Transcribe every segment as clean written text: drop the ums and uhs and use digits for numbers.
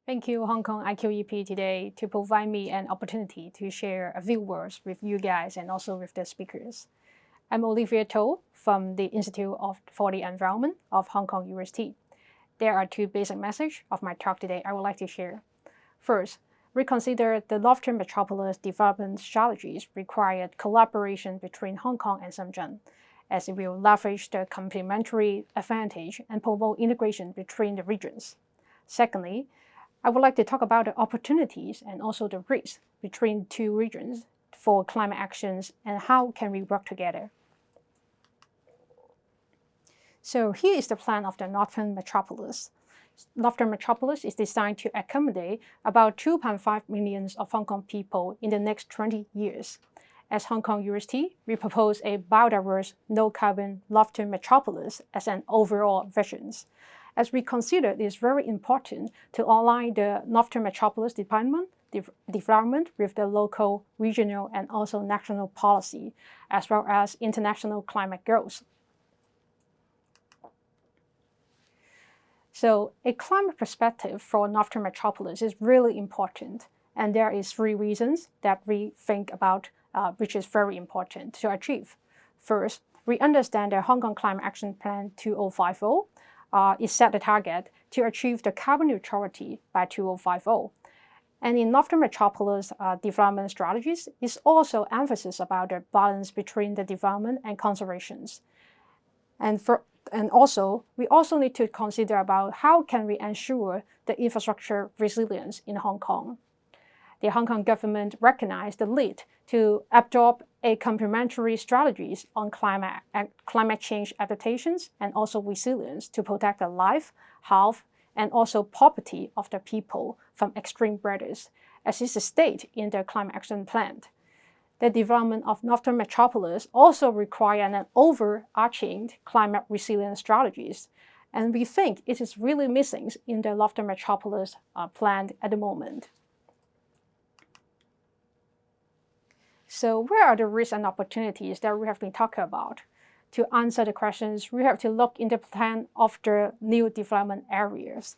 Thank you, Hong Kong IQEP today, to provide me an opportunity to share a few words with you guys and also with the speakers. I'm Olivia To from the Institute for the Environment of Hong Kong University. There are two basic messages of my talk today I would like to share. First, reconsider the long-term metropolis development strategies required collaboration between Hong Kong and Shenzhen, as it will leverage the complementary advantage and promote integration between the regions. Secondly, I would like to talk about the opportunities and also the risks between two regions for climate actions and how can we work together. So here is the plan of the Northern Metropolis. Northern Metropolis is designed to accommodate about 2.5 million of Hong Kong people in the next 20 years. As Hong Kong University, we propose a biodiverse, no-carbon Northern Metropolis as an overall vision, as we consider it is very important to align the Northern Metropolis development with the local, regional, and also national policy, as well as international climate goals. So a climate perspective for Northern Metropolis is really important, and there is 3 reasons that we think about which is very important to achieve. First, we understand the Hong Kong Climate Action Plan 2050 is set the target to achieve the carbon neutrality by 2050. And in Northern Metropolis development strategies is also emphasis about the balance between the development and conservation. And also, we also need to consider about how can we ensure the infrastructure resilience in Hong Kong. The Hong Kong government recognized the need to adopt a complementary strategies on climate change adaptations and also resilience to protect the life, health, and also property of the people from extreme weathers, as is stated in the Climate Action Plan. The development of Northern Metropolis also requires an overarching climate resilience strategies, and we think it is really missing in the Northern Metropolis plan at the moment. So where are the risks and opportunities that we have been talking about? To answer the questions, we have to look in the plan of the new development areas.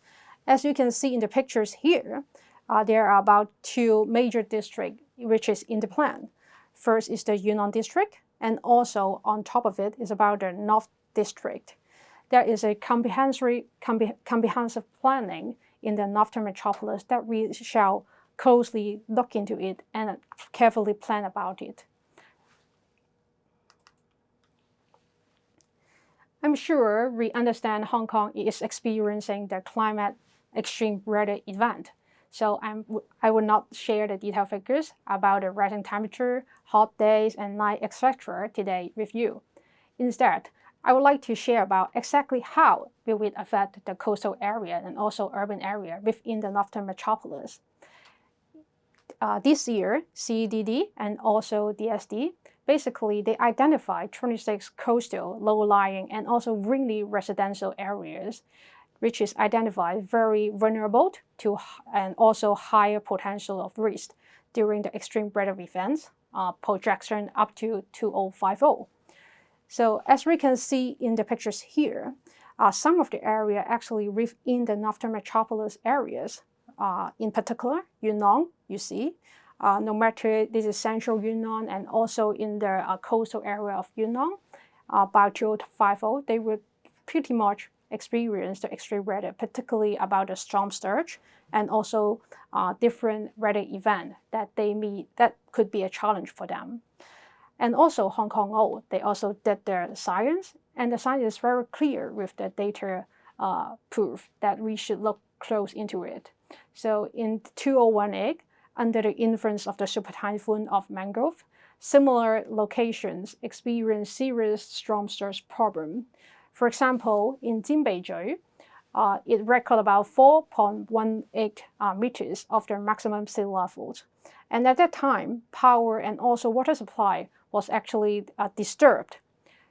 As you can see in the pictures here, there are about 2 major districts which is in the plan. First is the Yunnan district, and also on top of it is about the North district. There is a comprehensive planning in the Northern Metropolis that we shall closely look into it and carefully plan about it. I'm sure we understand Hong Kong is experiencing the climate extreme weather event. So I will not share the detailed figures about the rising temperature, hot days, and night, etc. today with you. Instead, I would like to share about exactly how will it affect the coastal area and also urban area within the Northern Metropolis. This year, CEDD and also DSD, basically they identified 26 coastal, low-lying, and also windy residential areas, which is identified very vulnerable to and also higher potential of risk during the extreme weather events, projection up to 2050. So as we can see in the pictures here, some of the area actually within the Northern Metropolis areas, in particular, Yunnan, you see, no matter this is central Yunnan and also in the coastal area of Yunnan, by 2050, they will pretty much experience the extreme weather, particularly about the storm surge and also different weather event that they meet that could be a challenge for them. And also Hong Kong O, they also did their science, and the science is very clear with the data proof that we should look close into it. So in 2018, under the influence of the super typhoon of mangrove, similar locations experience serious storm surge problem. For example, in Jinbeizhou, it recorded about 4.18 meters of the maximum sea levels. And at that time, power and also water supply was actually disturbed.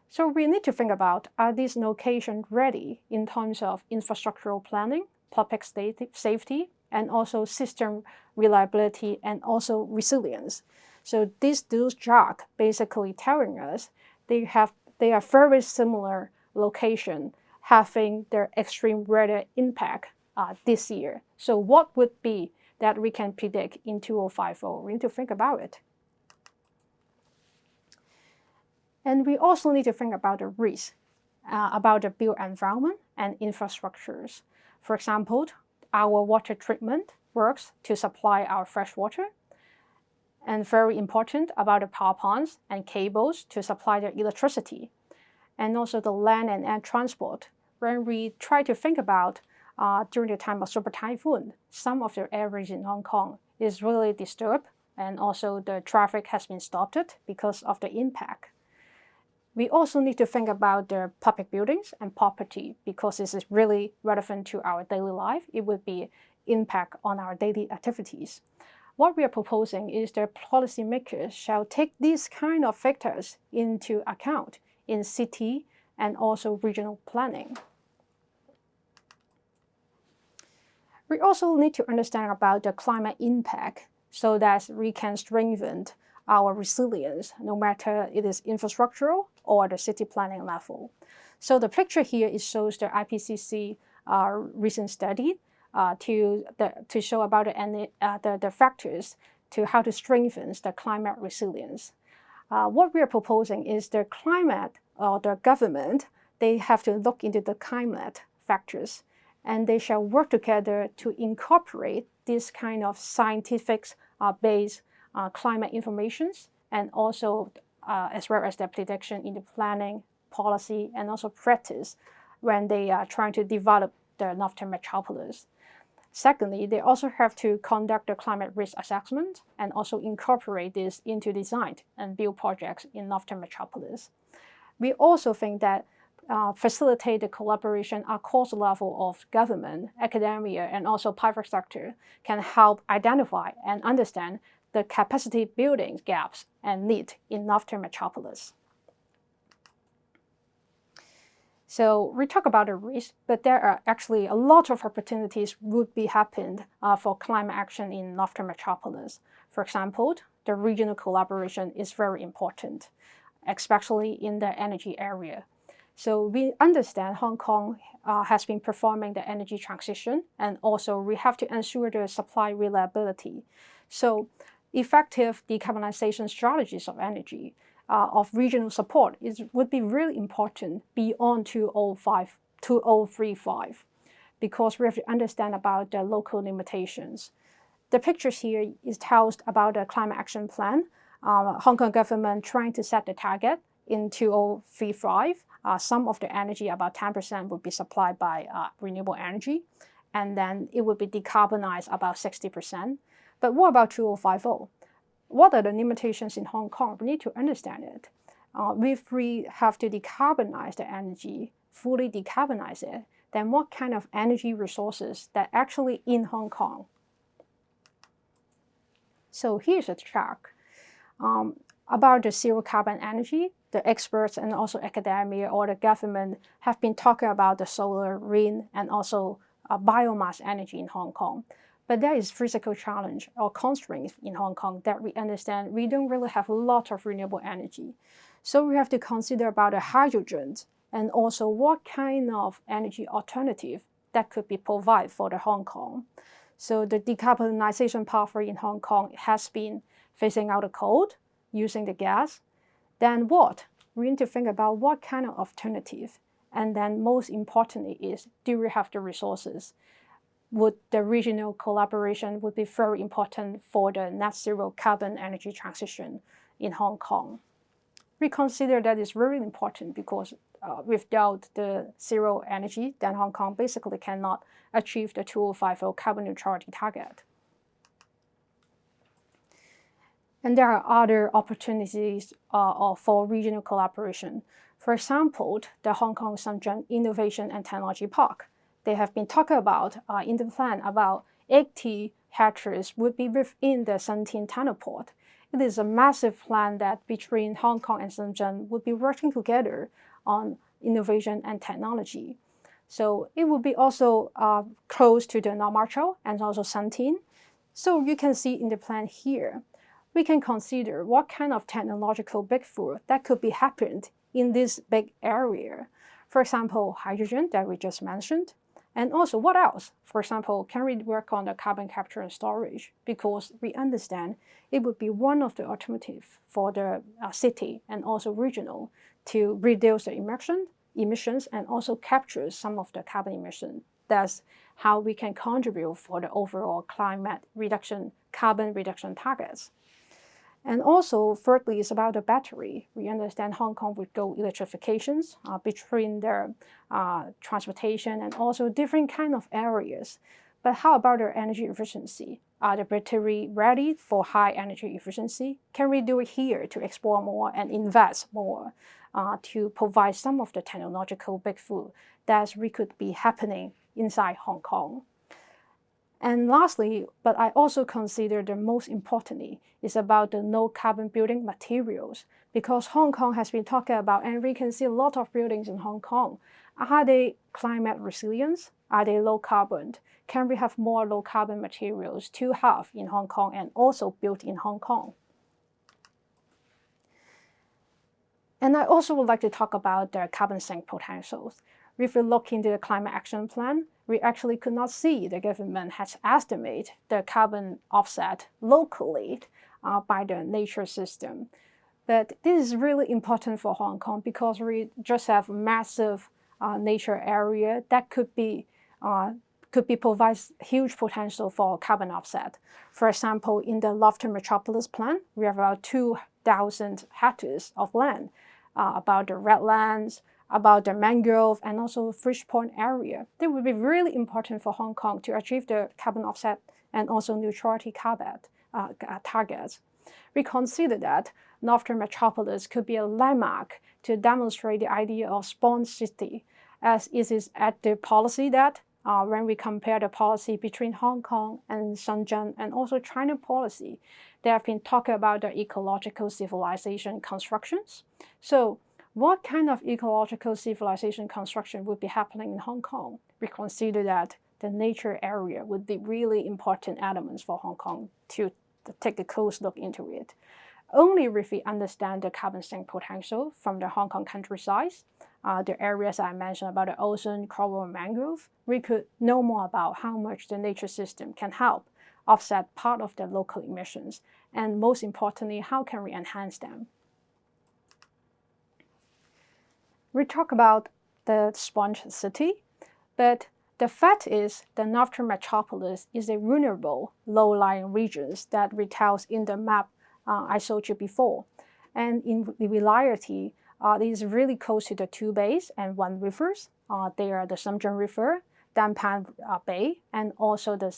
So we need to think about, are these locations ready in terms of infrastructural planning, public safety, and also system reliability and also resilience. So these two jobs basically telling us they are very similar location having their extreme weather impact this year. So what would be that we can predict in 2050? We need to think about it. And we also need to think about the risk, about the built environment and infrastructures. For example, our water treatment works to supply our fresh water, and very important about the power plants and cables to supply the electricity, and also the land and air transport. When we try to think about during the time of super typhoon, some of the areas in Hong Kong is really disturbed, and also the traffic has been stopped because of the impact. We also need to think about the public buildings and property because this is really relevant to our daily life. It would be impact on our daily activities. What we are proposing is that policymakers shall take these kind of factors into account in city and also regional planning. We also need to understand about the climate impact so that we can strengthen our resilience, no matter it is infrastructural or the city planning level. So the picture here shows the IPCC recent study to show about the factors to how to strengthen the climate resilience. What we are proposing is the climate or the government, they have to look into the climate factors, and they shall work together to incorporate this kind of scientific based climate informations, and also as well as the prediction in the planning, policy, and also practice when they are trying to develop the Northern Metropolis. Secondly, they also have to conduct the climate risk assessment and also incorporate this into design and build projects in Northern Metropolis. We also think that facilitate the collaboration across the level of government, academia, and also private sector can help identify and understand the capacity building gaps and need in Northern Metropolis. So we talk about the risk, but there are actually a lot of opportunities would be happened for climate action in Northern Metropolis. For example, the regional collaboration is very important, especially in the energy area. So we understand Hong Kong has been performing the energy transition, and also we have to ensure the supply reliability. So effective decarbonization strategies of energy of regional support would be really important beyond 2035, because we have to understand about the local limitations. The pictures here tells about the climate action plan. Hong Kong government trying to set the target in 2035. Some of the energy, about 10%, would be supplied by renewable energy, and then it would be decarbonized about 60%. But what about 2050? What are the limitations in Hong Kong? We need to understand it. If we have to decarbonize the energy, fully decarbonize it, then what kind of energy resources that actually in Hong Kong? So here's a chart about the zero carbon energy. The experts and also academia or the government have been talking about the solar, wind, and also biomass energy in Hong Kong. But there is physical challenge or constraints in Hong Kong that we understand we don't really have a lot of renewable energy. So we have to consider about the hydrogen and also what kind of energy alternative that could be provided for the Hong Kong. So the decarbonization pathway in Hong Kong has been phasing out the coal, using the gas. Then what? We need to think about what kind of alternative. And then most importantly is, do we have the resources? Would the regional collaboration would be very important for the net zero carbon energy transition in Hong Kong. We consider that is very important because without the zero energy, then Hong Kong basically cannot achieve the 2050 carbon neutrality target. And there are other opportunities for regional collaboration. For example, the Hong Kong Shenzhen Innovation and Technology Park. They have been talking about in the plan about 80 hectares would be within the Shenzhen Tunnel Port. It is a massive plan that between Hong Kong and Shenzhen would be working together on innovation and technology. So it would be also close to the North and also Shenzhen. So you can see in the plan here, we can consider what kind of technological breakthrough that could be happened in this big area. For example, hydrogen that we just mentioned, And also, what else? For example, can we work on the carbon capture and storage? Because we understand it would be one of the alternatives for the city and also regional to reduce the emissions and also capture some of the carbon emissions. That's how we can contribute for the overall carbon reduction targets. And also, thirdly, is about the battery. We understand Hong Kong would go electrifications between their transportation and also different kind of areas. But how about their energy efficiency? Are the battery ready for high energy efficiency? Can we do it here to explore more and invest more to provide some of the technological breakthrough that we could be happening inside Hong Kong? And lastly, but I also consider the most importantly, is about the no carbon building materials, because Hong Kong has been talking about, and we can see a lot of buildings in Hong Kong. Are they climate resilient? Are they low carbon? Can we have more low carbon materials to have in Hong Kong and also built in Hong Kong? And I also would like to talk about the carbon sink potentials. If we look into the climate action plan, we actually could not see the government has estimated the carbon offset locally by the nature system. But this is really important for Hong Kong because we just have massive nature area that could provide huge potential for carbon offset. For example, in the Metropolis plan, we have about 2,000 hectares of land about the wetlands, about the mangrove, and also fish pond area. That would be really important for Hong Kong to achieve the carbon offset and also neutrality carbon targets. We consider that Northern Metropolis could be a landmark to demonstrate the idea of spawn city, as it is at the policy that when we compare the policy between Hong Kong and Shenzhen and also China policy, they have been talking about the ecological civilization constructions. So what kind of ecological civilization construction would be happening in Hong Kong? We consider that the nature area would be really important elements for Hong Kong to take a close look into it. Only if we understand the carbon sink potential from the Hong Kong countryside, the areas I mentioned about the ocean, coral, and mangrove, we could know more about how much the nature system can help offset part of the local emissions, and most importantly, how can we enhance them? We talk about the sponge city, but the fact is the Northern Metropolis is a vulnerable, low-lying regions that retells in the map I showed you before. And in reality, it is really close to the two bays and one rivers. They are the Shenzhen River, Dampan Bay, and also the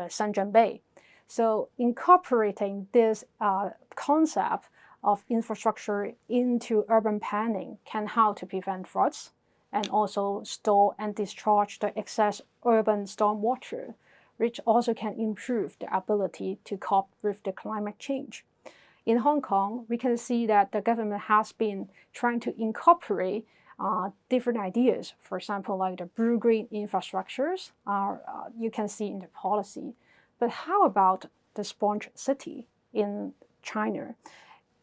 Shenzhen Bay. So incorporating this concept of infrastructure into urban planning can help to prevent floods and also store and discharge the excess urban stormwater, which also can improve the ability to cope with the climate change. In Hong Kong, we can see that the government has been trying to incorporate different ideas, for example, like the blue-green infrastructures you can see in the policy. But how about the sponge city in China?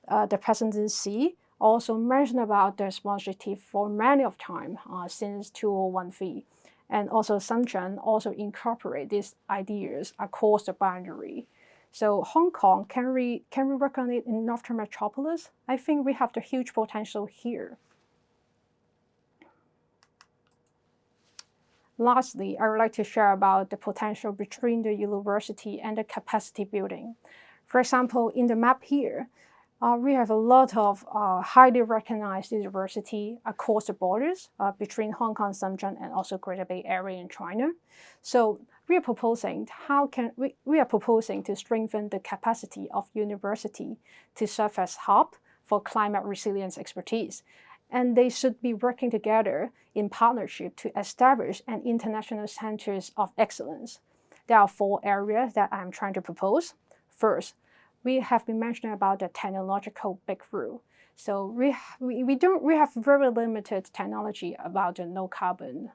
The presidency also mentioned about the sponge city for many of time since 2013. And also Shenzhen also incorporate these ideas across the boundary. So Hong Kong, can we work on it in Northern Metropolis? I think we have the huge potential here. Lastly, I would like to share about the potential between the university and the capacity building. For example, in the map here, we have a lot of highly recognized universities across the borders between Hong Kong, Shenzhen, and also Greater Bay Area in China. So we are proposing to strengthen the capacity of university to serve as hub for climate resilience expertise. And they should be working together in partnership to establish an international centers of excellence. There are 4 areas that I'm trying to propose. First, we have been mentioning about the technological breakthrough. So we have very limited technology about the no carbon.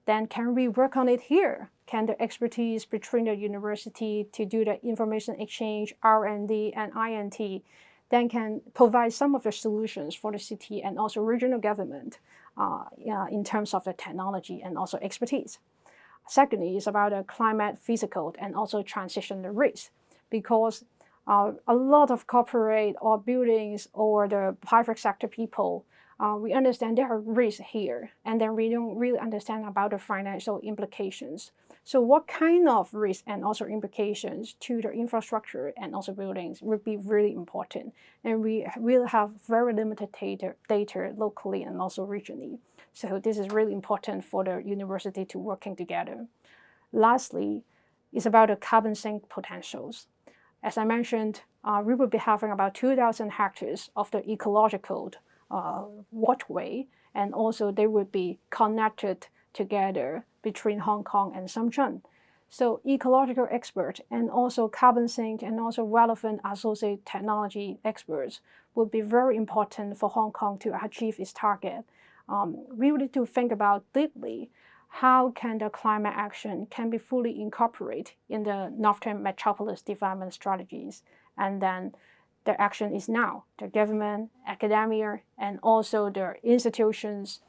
Then can we work on it here? Can the expertise between the university to do the information exchange, R&D, and INT, then can provide some of the solutions for the city and also regional government in terms of the technology and also expertise. Secondly, is about the climate physical and also transition risk, because a lot of corporate or buildings or the private sector people, we understand there are risks here, and then we don't really understand about the financial implications. So what kind of risk and also implications to the infrastructure and also buildings would be really important. And we will have very limited data locally and also regionally. So this is really important for the university to working together. Lastly, is about the carbon sink potentials. As I mentioned, we will be having about 2,000 hectares of the ecological waterway, and also they would be connected together between Hong Kong and Shenzhen. So ecological experts and also carbon sink and also relevant associated technology experts would be very important for Hong Kong to achieve its target. We need to think about deeply how can the climate action can be fully incorporated in the Northern Metropolis development strategies. And then the action is now. The government, academia, and also the institutions,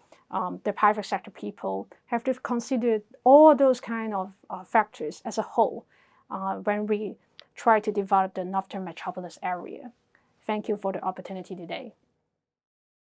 the private sector people have to consider all those kind of factors as a whole when we try to develop the Northern Metropolis area. Thank you for the opportunity today.